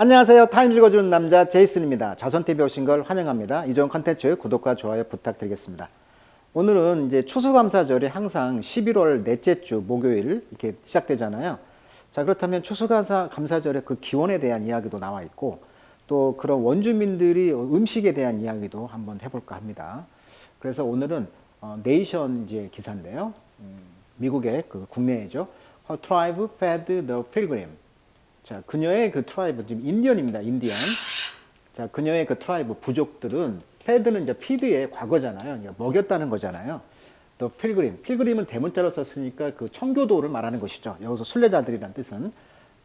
안녕하세요. 타임 읽어주는 남자 제이슨입니다. 자손TV에 오신 걸 환영합니다. 이전 컨텐츠 구독과 좋아요 부탁드리겠습니다. 오늘은 이제 추수감사절이 항상 11월 넷째 주 목요일 이렇게 시작되잖아요. 자, 그렇다면 추수감사절의 그 기원에 대한 이야기도 나와 있고 또 그런 원주민들이 음식에 대한 이야기도 한번 해볼까 합니다. 그래서 오늘은 네이션 이제 기사인데요. 미국의 그 국내죠. Her tribe fed the pilgrim. 자, 그녀의 그 트라이브, 지금 인디언입니다. 인디언. 자, 그녀의 그 트라이브 부족들은, 패드는 이제 피드의 과거잖아요. 먹였다는 거잖아요. 또 필그림, 필그림을 대문자로 썼으니까 그 청교도를 말하는 것이죠. 여기서 순례자들이란 뜻은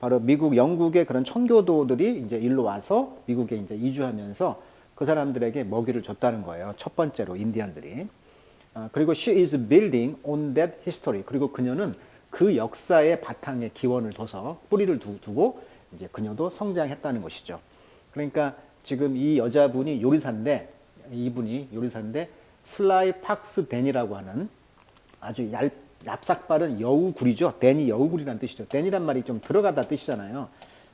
바로 미국, 영국의 그런 청교도들이 이제 일로 와서 미국에 이제 이주하면서 그 사람들에게 먹이를 줬다는 거예요. 첫 번째로 인디언들이. 그리고 she is building on that history. 그리고 그녀는 그 역사의 바탕에 기원을 둬서 뿌리를 두고 이제 그녀도 성장했다는 것이죠. 그러니까 지금 이 여자분이 요리사인데 이분이 요리사인데 슬라이 팍스 댄이라고 하는 아주 얍삭빠른 여우굴이죠. 댄이 여우굴이라는 뜻이죠. 댄이란 말이 좀 들어가다 뜻이잖아요.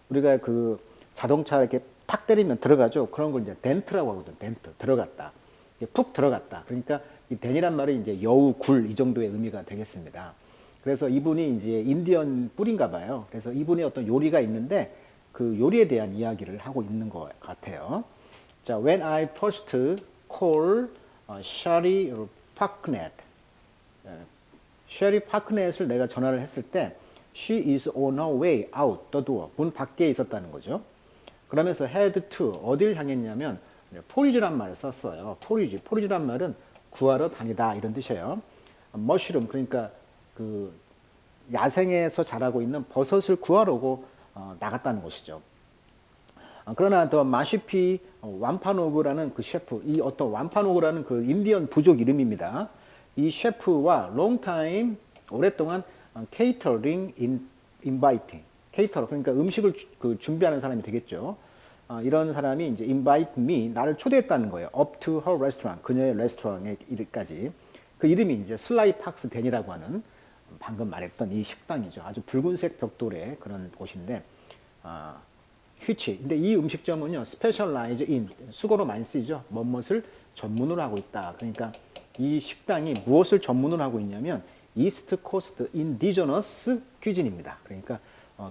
우리가 그 자동차 이렇게 탁 때리면 들어가죠. 그런 걸 이제 덴트라고 하거든요. 덴트 들어갔다. 푹 들어갔다. 그러니까 이 댄이란 말이 이제 여우굴 이 정도의 의미가 되겠습니다. 그래서 이분이 이제 인디언 뿌리인가 봐요. 그래서 이분의 어떤 요리가 있는데 그 요리에 대한 이야기를 하고 있는 것 같아요. 자, when I first call Sherry Farknet, 셰리 파크넷을 내가 전화를 했을 때 she is on her way out the door. 문 밖에 있었다는 거죠. 그러면서 head to 어딜 향했냐면 포리지란 말을 썼어요. 포리지란 말은 구하러 다니다 이런 뜻이에요. 머쉬룸 그러니까 그 야생에서 자라고 있는 버섯을 구하려고 나갔다는 것이죠. 그러나 더 마시피 완파노그라는 그 셰프, 이 어떤 완파노그라는 그 인디언 부족 이름입니다. 이 셰프와 롱타임 오랫동안 케이터링 인바이팅 케이터러 그러니까 음식을 그 준비하는 사람이 되겠죠. 이런 사람이 이제 invite me 나를 초대했다는 거예요. up to her restaurant 그녀의 레스토랑에 이르까지. 그 이름이 이제 슬라이 팍스 댄이라고 하는 방금 말했던 이 식당이죠. 아주 붉은색 벽돌의 그런 곳인데, 휘치. 근데 이 음식점은요, specialize in, 수거로 많이 쓰이죠. 뭐뭇을 전문으로 하고 있다. 그러니까 이 식당이 무엇을 전문으로 하고 있냐면, 이스트 코스트 인디저너스 퀴진입니다. 그러니까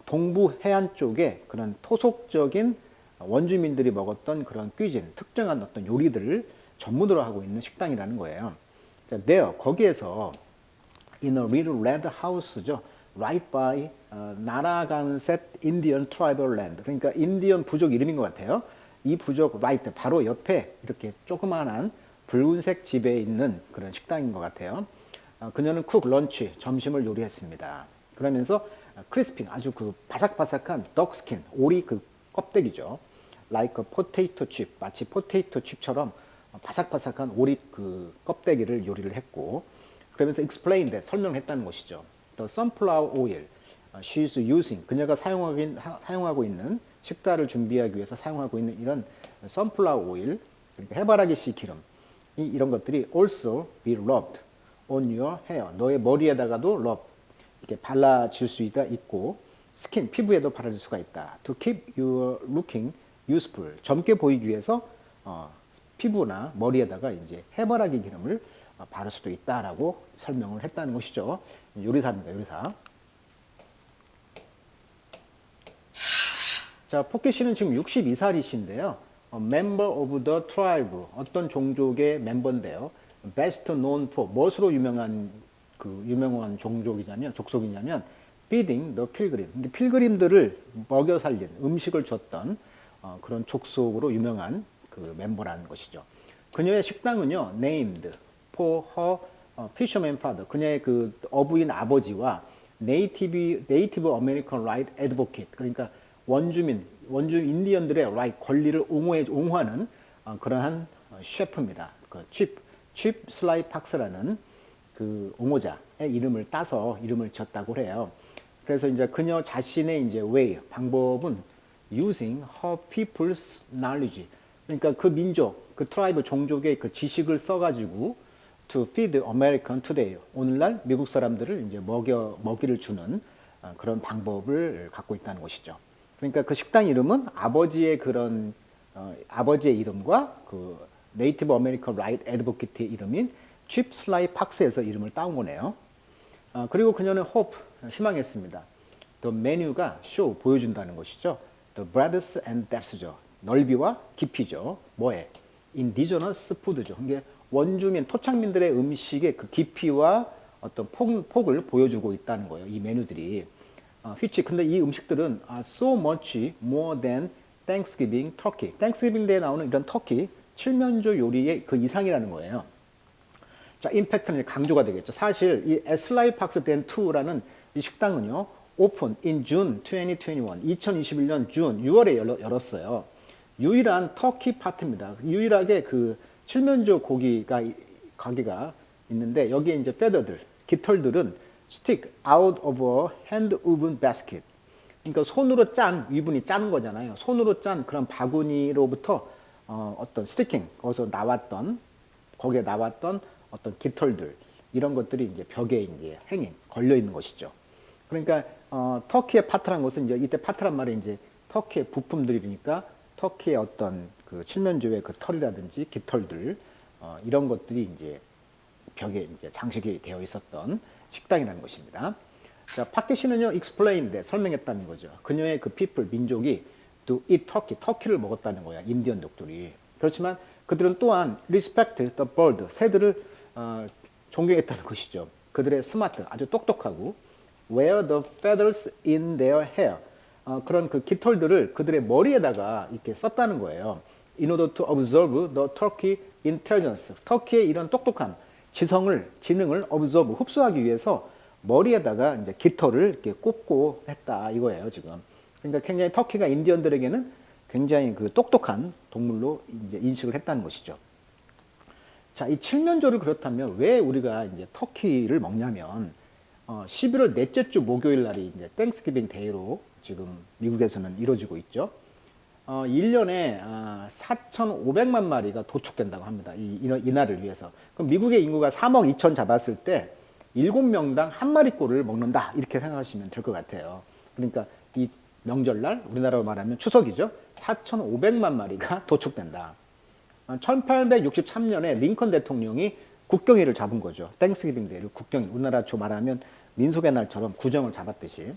동부 해안 쪽에 그런 토속적인 원주민들이 먹었던 그런 퀴진, 특정한 어떤 요리들을 전문으로 하고 있는 식당이라는 거예요. 자, 거기에서 in a little red house죠. Right by 나라간셋 Indian tribal land. 그러니까 인디언 부족 이름인 것 같아요. 이 부족 right 바로 옆에 이렇게 조그마한 붉은색 집에 있는 그런 식당인 것 같아요. 그녀는 쿡 런치 점심을 요리했습니다. 그러면서 크리스핑 아주 그 바삭바삭한 덕스킨 오리 그 껍데기죠. like a potato chip 마치 포테이토 칩처럼 바삭바삭한 오리 그 껍데기를 요리를 했고. 그러면서 explain that 설명했다는 것이죠. The sunflower oil she's using 그녀가 사용하고 있는 식단을 준비하기 위해서 사용하고 있는 이런 sunflower oil 그러니까 해바라기씨 기름 이런 것들이 also be rubbed on your hair 너의 머리에다가도 rub 이렇게 발라질 수 있고 스킨 피부에도 바라질 수가 있다. To keep you looking useful 젊게 보이기 위해서 피부나 머리에다가 이제 해바라기 기름을 바를 수도 있다라고 설명을 했다는 것이죠. 요리사입니다, 요리사. 자, 포키 씨는 지금 62살이신데요. member of the tribe, 어떤 종족의 멤버인데요. best known for, 무엇으로 유명한 족속이냐면, feeding the pilgrim. 필그림들을 먹여 살린, 음식을 줬던 그런 족속으로 유명한 그 멤버라는 것이죠. 그녀의 식당은요, named for her fisherman father. 그녀의 그 어부인 아버지와 네이티브 아메리칸 라이트 애드보케이트. 그러니까 원주 인디언들의 라이트 권리를 옹호하는 그러한 셰프입니다. 그 칩 슬라이 팍스라는 그 옹호자의 이름을 따서 이름을 지었다고 해요. 그래서 이제 그녀 자신의 이제 way 방법은 using her people's knowledge. 그러니까 그 민족, 그 트라이브 종족의 그 지식을 써가지고 to feed American today. 오늘날 미국 사람들을 이제 먹이를 주는 그런 방법을 갖고 있다는 것이죠. 그러니까 그 식당 이름은 아버지의 그런 아버지의 이름과 그 네이티브 아메리칸 라이트 애드보키트의 이름인 칩 슬라이 팍스에서 이름을 따온 거네요. 그리고 그녀는 hope, 희망했습니다. The 메뉴가 show, 보여준다는 것이죠. The breadth and depth죠. 넓이와 깊이죠. 뭐에? Indigenous food죠. 이게 원주민, 토착민들의 음식의 그 깊이와 어떤 폭을 보여주고 있다는 거예요. 이 메뉴들이. which, 근데 이 음식들은 are so much more than Thanksgiving turkey. Thanksgiving 데이에 나오는 이런 터키, 칠면조 요리의 그 이상이라는 거예요. 자, 임팩트는 강조가 되겠죠. 사실 이 에슬라이 팍스 댄 2라는 이 식당은요, 오픈 in June 2021, 2021년 준 6월에 열었어요. 유일한 터키 파트입니다. 유일하게 그 칠면조 고기가 가게가 있는데 여기에 이제 feather들, 깃털들은 stick out of a hand woven basket. 그러니까 손으로 짠, 위분이 짜는 거잖아요. 손으로 짠 그런 바구니로부터 어떤 스티킹, 거기에 나왔던 어떤 깃털들, 이런 것들이 이제 벽에 이제 걸려 있는 것이죠. 그러니까 터키의 파트란 것은 이제 이때 파트란 말이 이제 터키의 부품들이니까 터키의 어떤 그 칠면조의 그 털이라든지 깃털들 이런 것들이 이제 벽에 이제 장식이 되어 있었던 식당이라는 것입니다. 자, 파티시는요, explained, 설명했다는 거죠. 그녀의 그 people, 민족이 to eat turkey, 터키를 먹었다는 거야, 인디언족들이. 그렇지만 그들은 또한 respect the bird, 새들을 존경했다는 것이죠. 그들의 스마트, 아주 똑똑하고 wear the feathers in their hair, 그런 그 깃털들을 그들의 머리에다가 이렇게 썼다는 거예요. In order to observe the turkey intelligence, 터키의 이런 똑똑함, 지능을 observe, 흡수하기 위해서 머리에다가 이제 깃털을 이렇게 꽂고 했다 이거예요, 지금. 그러니까 굉장히 터키가 인디언들에게는 굉장히 그 똑똑한 동물로 이제 인식을 했다는 것이죠. 자, 이 칠면조를 그렇다면 왜 우리가 이제 터키를 먹냐면 11월 넷째 주 목요일 날이 이제 땡스기빙 데이로 지금 미국에서는 이루어지고 있죠. 1년에 4,500만 마리가 도축된다고 합니다. 이 날을 위해서. 그럼 미국의 인구가 3억 2천 잡았을 때 7명당 한 마리꼴을 먹는다, 이렇게 생각하시면 될 것 같아요. 그러니까 이 명절날, 우리나라로 말하면 추석이죠. 4,500만 마리가 도축된다. 1863년에 링컨 대통령이 국경일을 잡은 거죠. 땡스기빙 데이를 국경일, 우리나라로 말하면 민속의 날처럼 구정을 잡았듯이.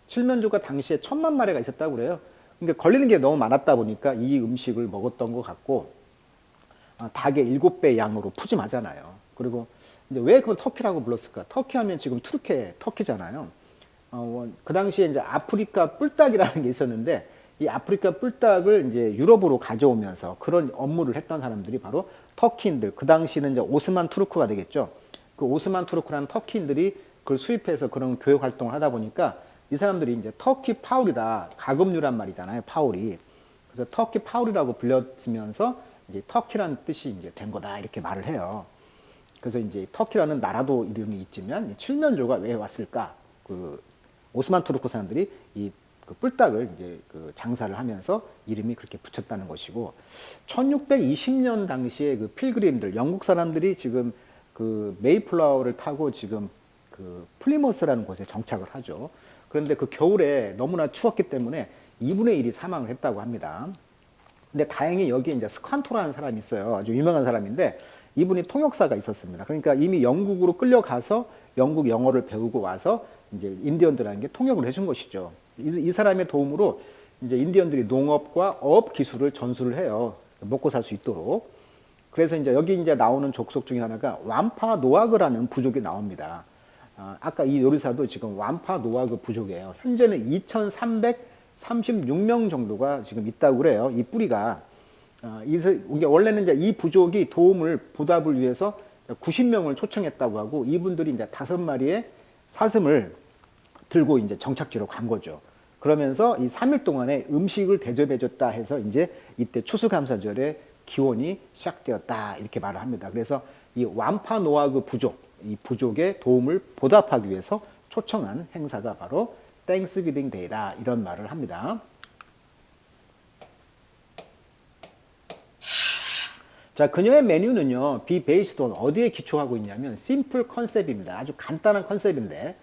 칠면조가 당시에 1,000만 마리가 있었다고 그래요. 그러니까 걸리는 게 너무 많았다 보니까 이 음식을 먹었던 것 같고, 닭의 7배 양으로 푸짐하잖아요. 그리고 이제 왜 그걸 터키라고 불렀을까? 터키 하면 지금 터키잖아요. 그 당시에 이제 아프리카 뿔닭이라는 게 있었는데, 이 아프리카 뿔닭을 이제 유럽으로 가져오면서 그런 업무를 했던 사람들이 바로 터키인들. 그 당시는 이제 오스만 투르크가 되겠죠. 그 오스만 투르크라는 터키인들이 그걸 수입해서 그런 교육 활동을 하다 보니까 이 사람들이 이제 터키 파울이다. 가금류란 말이잖아요, 파울이. 그래서 터키 파울이라고 불렸으면서 이제 터키라는 뜻이 이제 된 거다, 이렇게 말을 해요. 그래서 이제 터키라는 나라도 이름이 있지만 칠면조가 왜 왔을까? 그 오스만 투르크 사람들이 그 뿔닭을 이제 그 장사를 하면서 이름이 그렇게 붙였다는 것이고, 1620년 당시에 그 필그림들, 영국 사람들이 지금 그 메이플라워를 타고 지금 그 플리머스라는 곳에 정착을 하죠. 그런데 그 겨울에 너무나 추웠기 때문에 2분의 1이 사망을 했다고 합니다. 근데 다행히 여기에 이제 스칸토라는 사람이 있어요. 아주 유명한 사람인데 이분이 통역사가 있었습니다. 그러니까 이미 영국으로 끌려가서 영국 영어를 배우고 와서 이제 인디언들에게 통역을 해준 것이죠. 이 사람의 도움으로 이제 인디언들이 농업과 어업 기술을 전수를 해요. 먹고 살 수 있도록. 그래서 이제 여기 이제 나오는 족속 중에 하나가 완파 노아그라는 부족이 나옵니다. 아까 이 요리사도 지금 완파 노아그 부족이에요. 현재는 2,336명 정도가 지금 있다고 그래요. 이 뿌리가. 이게 원래는 이제 이 부족이 보답을 위해서 90명을 초청했다고 하고, 이분들이 이제 5마리의 사슴을 들고 이제 정착지로 간 거죠. 그러면서 이 3일 동안에 음식을 대접해줬다 해서 이제 이때 추수감사절에 기원이 시작되었다, 이렇게 말을 합니다. 그래서 이 완파 노아그 부족, 이 부족의 도움을 보답하기 위해서 초청한 행사가 바로 땡스기빙 데이다, 이런 말을 합니다. 자, 그녀의 메뉴는요, be based on 어디에 기초하고 있냐면 simple 컨셉입니다. 아주 간단한 컨셉인데,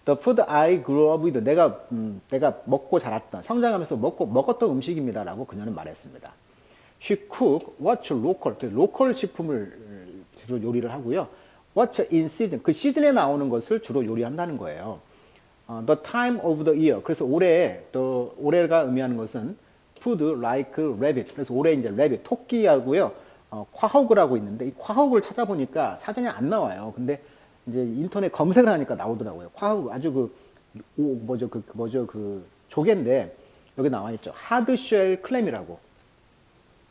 The food I grew up with. 내가 먹고 자랐던, 성장하면서 먹었던 음식입니다라고 그녀는 말했습니다. She cook what's local. 로컬 식품을 주로 요리를 하고요. What's in season. 그 시즌에 나오는 것을 주로 요리한다는 거예요. The time of the year. 그래서 올해가 의미하는 것은 food like rabbit. 그래서 올해 이제 rabbit, 토끼하고요. quahog을 하고 있는데 이 quahog을 찾아보니까 사전에 안 나와요. 근데 이제 인터넷 검색을 하니까 나오더라고요. quahog 아주 그 조개인데 여기 나와 있죠. hard shell clam이라고.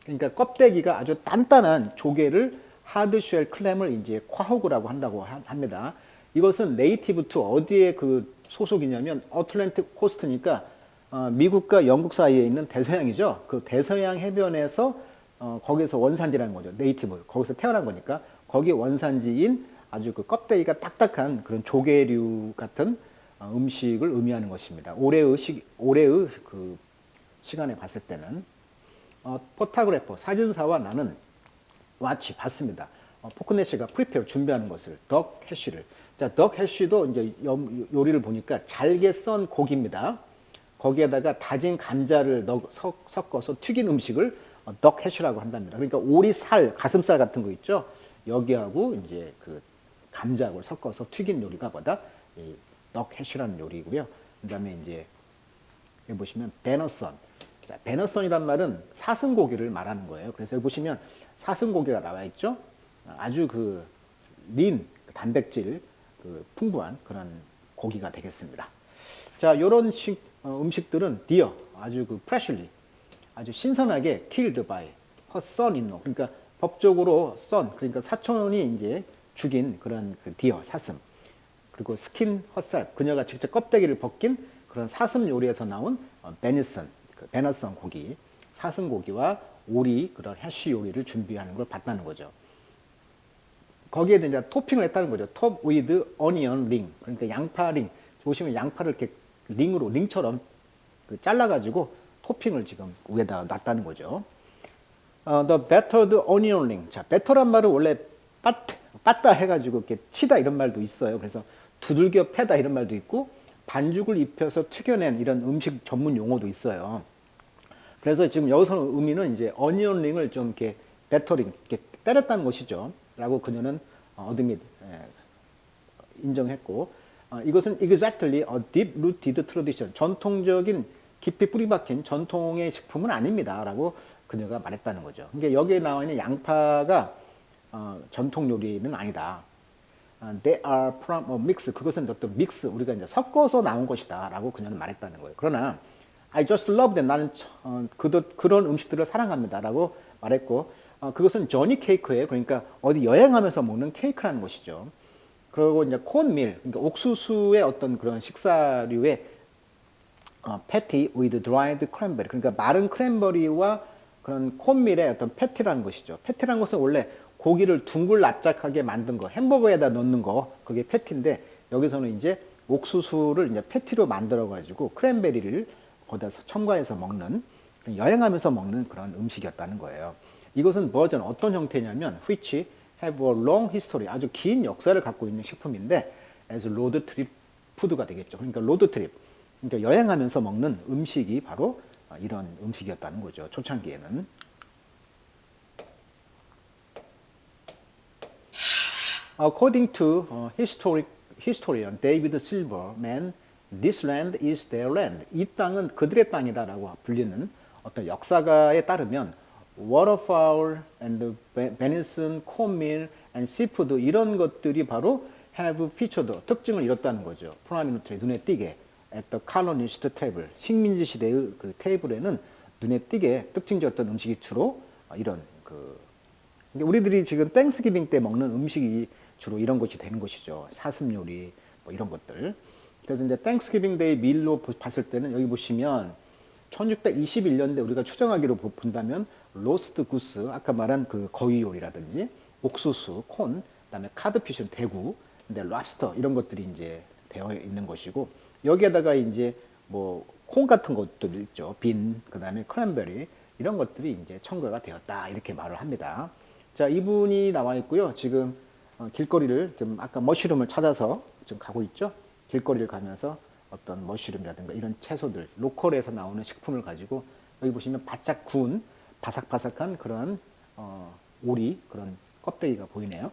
그러니까 껍데기가 아주 단단한 조개를 hard shell clam을 이제 quahog라고 한다고 합니다. 이것은 네이티브 투 어디에 그 소속이냐면 어틀랜틱 코스트니까 미국과 영국 사이에 있는 대서양이죠. 그 대서양 해변에서 거기서 원산지라는 거죠. 네이티브 거기서 태어난 거니까 거기 원산지인 아주 그 껍데기가 딱딱한 그런 조개류 같은 음식을 의미하는 것입니다. 올해의 그 시간에 봤을 때는 포토그래퍼 사진사와 나는 watch 봤습니다. 포크네시가 프리페어 준비하는 것을 덕 해쉬를 자, 덕 해쉬도 이제 요리를 보니까 잘게 썬 고기입니다. 거기에다가 다진 감자를 섞어서 튀긴 음식을 덕 해쉬라고 한답니다. 그러니까 오리살, 가슴살 같은 거 있죠. 여기하고 이제 그 감자하고 섞어서 튀긴 요리가 뭐다? 덕 해쉬라는 요리고요. 그다음에 이제 여기 보시면 베너선. 자, 베너선이란 말은 사슴고기를 말하는 거예요. 그래서 여기 보시면 사슴고기가 나와 있죠. 아주 그 단백질 풍부한 그런 고기가 되겠습니다. 자, 이런 음식들은 디어 아주 그 freshly 아주 신선하게 killed by her son-in-law. 그러니까 법적으로 그러니까 사촌이 이제 죽인 그런 그 디어 사슴. 그리고 skin herself 그녀가 직접 껍데기를 벗긴 그런 사슴 요리에서 나온 베너선 고기, 사슴 고기와 오리 그런 해쉬 요리를 준비하는 걸 봤다는 거죠. 거기에 이제 토핑을 했다는 거죠. top with onion ring. 그러니까 양파 링. 보시면 양파를 이렇게 링처럼 잘라가지고 토핑을 지금 위에다 놨다는 거죠. The battered onion ring. 자, batter란 말은 원래 빻다 해가지고 이렇게 치다 이런 말도 있어요. 그래서 두들겨 패다 이런 말도 있고 반죽을 입혀서 튀겨낸 이런 음식 전문 용어도 있어요. 그래서 지금 여기서 의미는 이제 어니언 링을 좀 이렇게 배터링, 이렇게 때렸다는 것이죠. 라고 그녀는 어드밋 인정했고, 이것은 exactly a deep-rooted tradition. 전통적인 깊이 뿌리박힌 전통의 식품은 아닙니다. 라고 그녀가 말했다는 거죠. 그러니까 여기에 나와 있는 양파가 전통 요리는 아니다. They are from a mix. 그것은 어떤 믹스, 우리가 이제 섞어서 나온 것이다. 라고 그녀는 말했다는 거예요. 그러나 I just love them. 나는 그런 음식들을 사랑합니다. 라고 말했고, 그것은 저니 케이크예요. 그러니까 어디 여행하면서 먹는 케이크라는 것이죠. 그리고 이제 콘밀, 그러니까 옥수수의 어떤 그런 식사류의 패티 with dried cranberry. 그러니까 마른 크랜버리와 그런 콘밀의 어떤 패티라는 것이죠. 패티라는 것은 원래 고기를 둥글 납작하게 만든 거, 햄버거에다 넣는 거, 그게 패티인데 여기서는 이제 옥수수를 이제 패티로 만들어 가지고 크랜베리를 거기다 첨가해서 먹는 여행하면서 먹는 그런 음식이었다는 거예요. 이것은 버전 어떤 형태냐면 which have a long history 아주 긴 역사를 갖고 있는 식품인데 as road trip 푸드가 되겠죠. 그러니까 로드 트립 그러니까 여행하면서 먹는 음식이 바로 이런 음식이었다는 거죠. 초창기에는. According to historian David Silverman, this land is their land. 이 땅은 그들의 땅이다라고 불리는 어떤 역사가에 따르면 waterfowl and venison, cornmeal and seafood 이런 것들이 바로 have featured 특징을 이뤘다는 거죠. prominently 눈에 띄게 at the colonist table 식민지 시대의 그 테이블에는 눈에 띄게 특징적이었던 음식이 주로 이런 우리들이 지금 땡스기빙 때 먹는 음식이 주로 이런 것이 되는 것이죠. 사슴 요리 뭐 이런 것들. 그래서 이제 땡스기빙 데이 밀로 봤을 때는 여기 보시면 1621년대 우리가 추정하기로 본다면 로스트 구스 아까 말한 그 거위 요리라든지 옥수수, 콘, 그다음에 카드피쉬, 대구, 근데 랍스터 이런 것들이 이제 되어 있는 것이고 여기에다가 이제 뭐 콩 같은 것도 있죠. 빈, 그다음에 크랜베리 이런 것들이 이제 첨가가 되었다 이렇게 말을 합니다. 자, 이분이 나와 있고요. 지금 길거리를 좀 아까 머쉬룸을 찾아서 지금 가고 있죠. 길거리를 가면서 어떤 머쉬룸이라든가 이런 채소들, 로컬에서 나오는 식품을 가지고 여기 보시면 바짝 구운 바삭바삭한 그런 오리 그런 껍데기가 보이네요.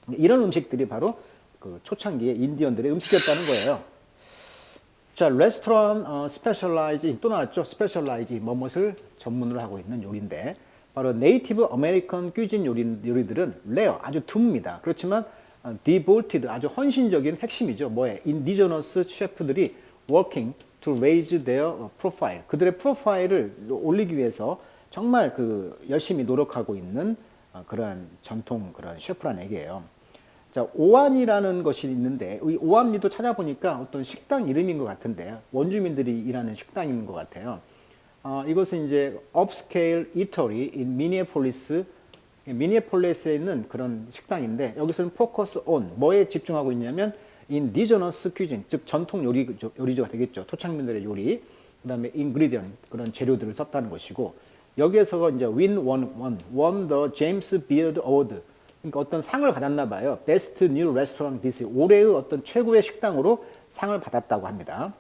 이런 음식들이 바로 그 초창기에 인디언들의 음식이었다는 거예요. 자, 레스토랑 스페셜라이즈 또 나왔죠. 스페셜라이즈 뭐뭇을 전문으로 하고 있는 요리인데 바로 네이티브 아메리칸 큐진 요리들은 레어 아주 드뭅니다. 그렇지만 devoted 아주 헌신적인 핵심이죠. 뭐에 인디저너스 셰프들이 working to raise their profile 그들의 프로파일을 올리기 위해서 정말 그 열심히 노력하고 있는 그러한 전통 그런 셰프란 얘기예요. 자, 오암이라는 것이 있는데 이 오암리도 찾아보니까 어떤 식당 이름인 것 같은데 원주민들이 일하는 식당인 것 같아요. 이것은 이제 upscale eatery in Minneapolis, 미니애폴리스에 있는 그런 식당인데 여기서는 focus on 뭐에 집중하고 있냐면 indigenous cuisine 즉 전통 요리조가 되겠죠. 토착민들의 요리. 그다음에 ingredient 그런 재료들을 썼다는 것이고 여기에서 이제 won the James Beard Award 그러니까 어떤 상을 받았나 봐요. Best New Restaurant this 올해의 어떤 최고의 식당으로 상을 받았다고 합니다.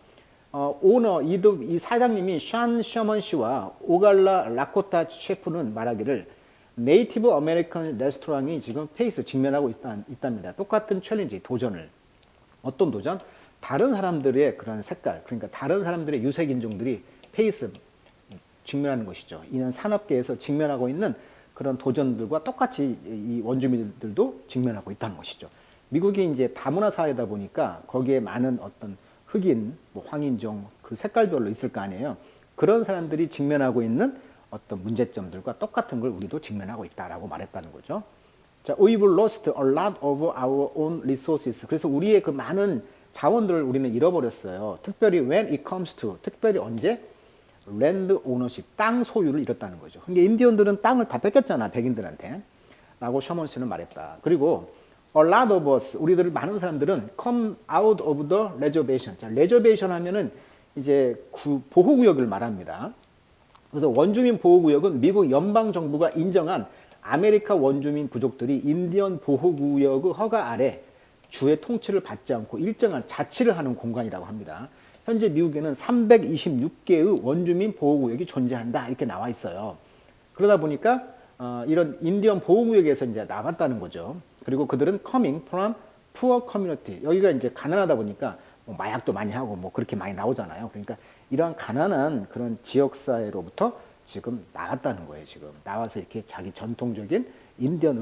오너 이 사장님이 샨 셔먼 씨와 오갈라 라코타 셰프는 말하기를 네이티브 아메리칸 레스토랑이 지금 페이스 직면하고 있답니다. 똑같은 챌린지 도전을 어떤 도전? 다른 사람들의 그런 색깔 그러니까 다른 사람들의 유색 인종들이 페이스 직면하는 것이죠. 이는 산업계에서 직면하고 있는 그런 도전들과 똑같이 이 원주민들도 직면하고 있다는 것이죠. 미국이 이제 다문화 사회다 보니까 거기에 많은 어떤 흑인, 뭐 황인종 그 색깔별로 있을 거 아니에요. 그런 사람들이 직면하고 있는 어떤 문제점들과 똑같은 걸 우리도 직면하고 있다라고 말했다는 거죠. 자, we've lost a lot of our own resources. 그래서 우리의 그 많은 자원들을 우리는 잃어버렸어요. 특별히 when it comes to, 특별히 언제? 랜드 오너십, 땅 소유를 잃었다는 거죠. 그러니까 인디언들은 땅을 다 뺏겼잖아, 백인들한테. 라고 셔먼 씨는 말했다. 그리고 a lot of us, 우리들 많은 사람들은 come out of the reservation. 자, reservation 하면은 이제 보호구역을 말합니다. 그래서 원주민 보호구역은 미국 연방정부가 인정한 아메리카 원주민 부족들이 인디언 보호구역의 허가 아래 주의 통치를 받지 않고 일정한 자치를 하는 공간이라고 합니다. 현재 미국에는 326개의 원주민 보호구역이 존재한다 이렇게 나와 있어요. 그러다 보니까 이런 인디언 보호구역에서 이제 나갔다는 거죠. 그리고 그들은 coming from poor community 여기가 이제 가난하다 보니까 뭐 마약도 많이 하고 뭐 그렇게 많이 나오잖아요. 그러니까 이러한 가난한 그런 지역사회로부터 지금 나갔다는 거예요. 지금 나와서 이렇게 자기 전통적인 인디언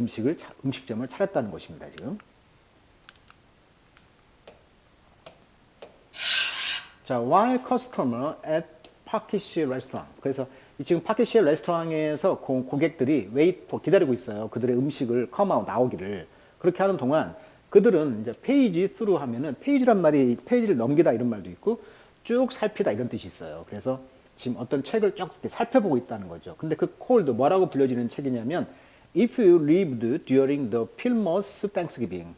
음식점을 차렸다는 것입니다. 지금. 자, while customer at 파키시 레스토랑. 그래서 지금 파키시 레스토랑에서 고객들이 wait for 기다리고 있어요. 그들의 음식을 come out 나오기를. 그렇게 하는 동안 그들은 이제 페이지 through 하면은 페이지란 말이 페이지를 넘기다 이런 말도 있고 쭉 살피다 이런 뜻이 있어요. 그래서 지금 어떤 책을 쭉 살펴보고 있다는 거죠. 근데 그 called 뭐라고 불려지는 책이냐면 If you lived during the Pilmo's Thanksgiving.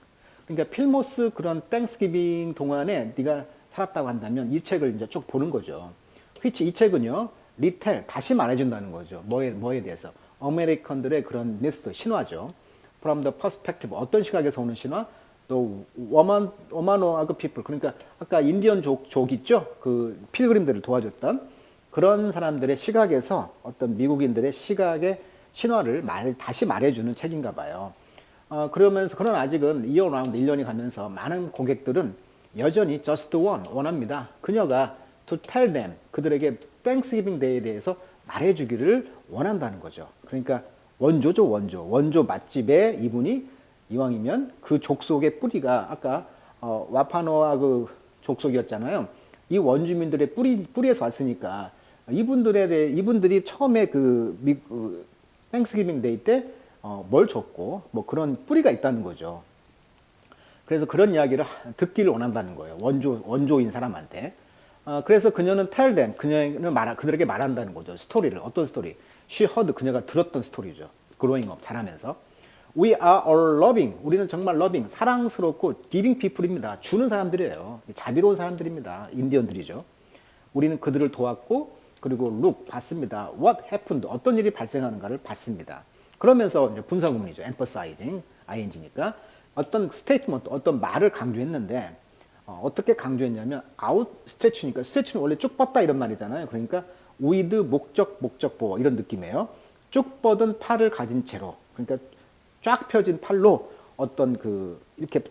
그러니까 필모스 그런 땡스기빙 동안에 네가 살았다고 한다면 이 책을 이제 쭉 보는 거죠. which 이 책은요, 리텔 다시 말해준다는 거죠. 뭐에 대해서 아메리칸들의 그런 미스 신화죠. From the perspective 어떤 시각에서 오는 신화? 또 오마노아그 people 그러니까 아까 인디언 족 있죠. 그 필그림들을 도와줬던 그런 사람들의 시각에서 어떤 미국인들의 시각의 신화를 다시 말해주는 책인가 봐요. 그러나 아직은 year round 1년이 가면서 많은 고객들은 여전히 just one 원합니다. 그녀가 to tell them 그들에게 Thanksgiving Day에 대해서 말해주기를 원한다는 거죠. 그러니까 원조죠, 원조 맛집에 이분이 이왕이면 그 족속의 뿌리가 아까 와파노아 그 족속이었잖아요. 이 원주민들의 뿌리에서 왔으니까 이분들이 처음에 땡스기빙 데이 때 뭘 줬고 뭐 그런 뿌리가 있다는 거죠. 그래서 그런 이야기를 듣기를 원한다는 거예요. 원조인 사람한테. 그래서 그녀는 tell them, 그들에게 말한다는 거죠. 스토리를. 어떤 스토리? She heard, 그녀가 들었던 스토리죠. growing up, 자라면서. We are all loving, 우리는 정말 loving, 사랑스럽고 giving people입니다. 주는 사람들이에요. 자비로운 사람들입니다. 인디언들이죠. 우리는 그들을 도왔고, 그리고 look, 봤습니다. What happened, 어떤 일이 발생하는가를 봤습니다. 그러면서 이제 분사구문이죠. emphasizing, ing니까. 어떤 스테이트먼트, 어떤 말을 강조했는데 어떻게 강조했냐면 outstretch니까 stretch는 원래 쭉 뻗다 이런 말이잖아요. 그러니까 with 목적보어 이런 느낌이에요. 쭉 뻗은 팔을 가진 채로 그러니까 쫙 펴진 팔로 어떤 이렇게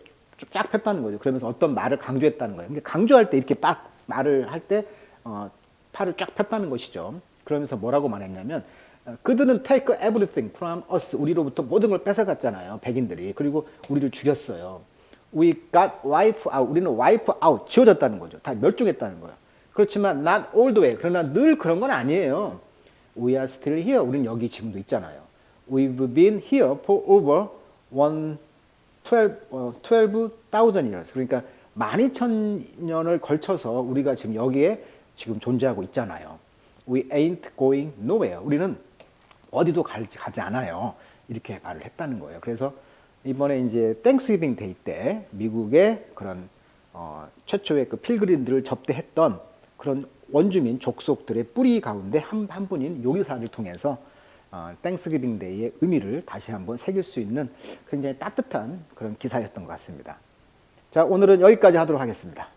쫙 폈다는 거죠. 그러면서 어떤 말을 강조했다는 거예요. 그러니까 강조할 때 이렇게 딱 말을 할 때 팔을 쫙 폈다는 것이죠. 그러면서 뭐라고 말했냐면 그들은 take everything from us 우리로부터 모든 걸 뺏어갔잖아요. 백인들이. 그리고 우리를 죽였어요. We got wipe out. 우리는 wipe out. 지워졌다는 거죠. 다 멸종했다는 거예요. 그렇지만 not all the way. 그러나 늘 그런 건 아니에요. We are still here. 우리는 여기 지금도 있잖아요. We've been here for over 12,000 years. 그러니까 12,000년을 걸쳐서 우리가 지금 여기에 지금 존재하고 있잖아요. We ain't going nowhere. 우리는 어디도 가지 않아요. 이렇게 말을 했다는 거예요. 그래서 이번에 이제 땡스기빙 데이 때 미국의 그런 최초의 그 필그림들을 접대했던 그런 원주민 족속들의 뿌리 가운데 한 분인 요리사를 통해서 땡스기빙 데이의 의미를 다시 한번 새길 수 있는 굉장히 따뜻한 그런 기사였던 것 같습니다. 자, 오늘은 여기까지 하도록 하겠습니다.